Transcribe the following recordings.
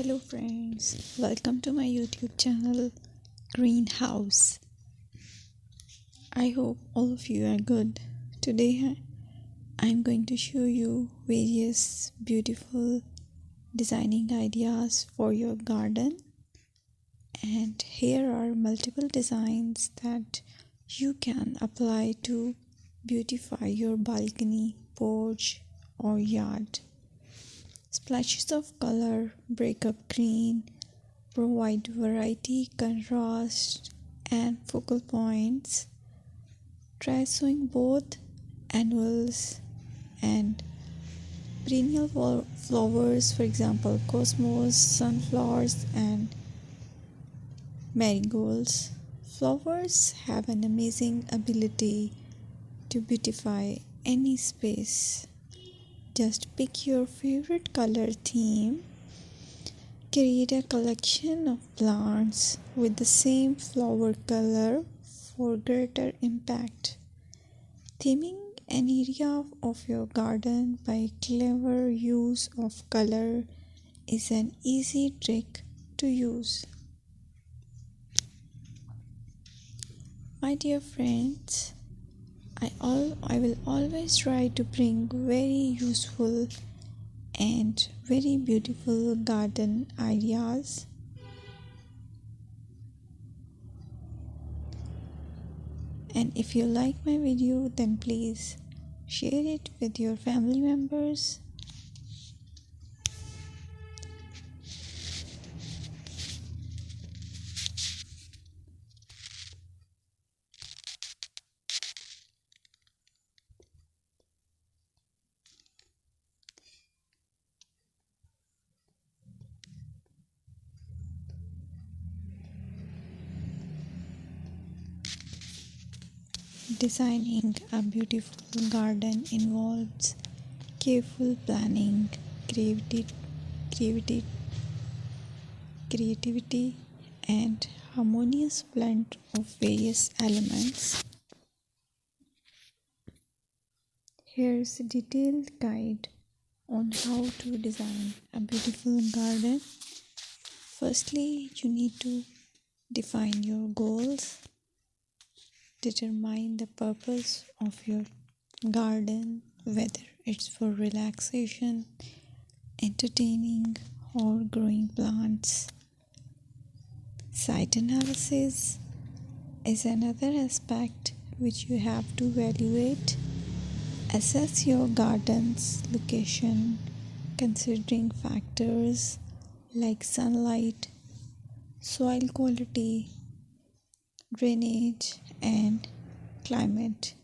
Hello friends, welcome to my YouTube channel Greenhouse. I hope all of you are good. Today I'm going to show you various beautiful designing ideas for your garden, and here are multiple designs that you can apply to beautify your balcony, porch or yard. Splashes of color break up green, provide variety, contrast, and focal points. Try sowing both annuals and perennial flowers, for example, cosmos, sunflowers, and marigolds. Flowers have an amazing ability to beautify any space. Just pick your favorite color theme. Create a collection of plants with the same flower color for greater impact. Theming an area of your garden by clever use of color is an easy trick to use. My dear friends, I will always try to bring very useful and very beautiful garden ideas. And if you like my video, then please share it with your family members. Designing a beautiful garden involves careful planning, creativity, creativity, and harmonious blend of various elements. Here's a detailed guide on how to design a beautiful garden. Firstly, you need to define your goals. Determine the purpose of your garden, whether it's for relaxation, entertaining, or growing plants. Site analysis is another aspect which you have to evaluate. Assess your garden's location, considering factors like sunlight, soil quality, drainage, and climate.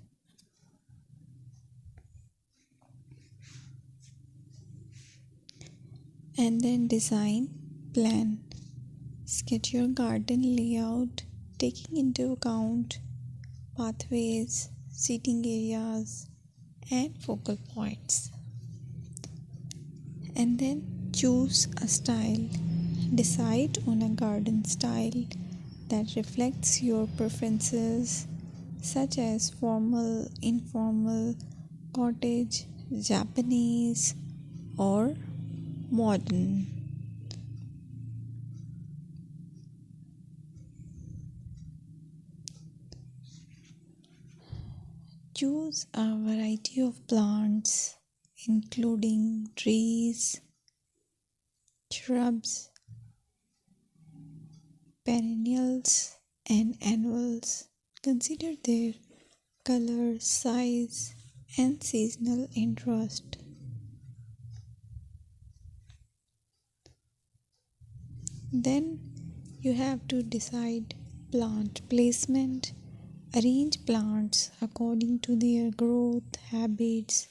And then design plan. Sketch your garden layout, taking into account pathways, seating areas, and focal points. And then choose a style. Decide on a garden style that reflects your preferences, such as formal, informal, cottage, Japanese, or modern. Choose a variety of plants, including trees, shrubs, perennials, and annuals. Consider their color, size, and seasonal interest. Then you have to decide plant placement. Arrange plants according to their growth habits,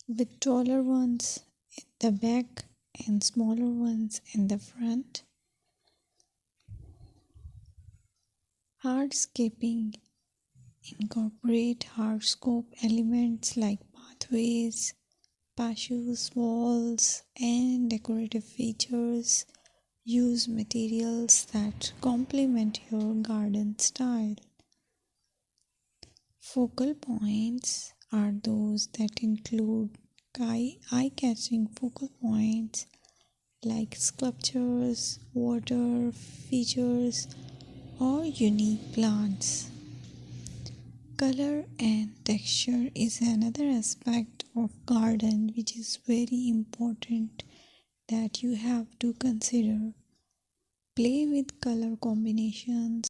with taller ones in the back and smaller ones in the front. Hardscaping. Incorporate hardscape elements like pathways, patios, walls, and decorative features. Use materials that complement your garden style. Focal points are those that include eye-catching focal points like sculptures, water features, or unique plants. Color and texture is another aspect of garden which is very important that you have to consider. Play with color combinations,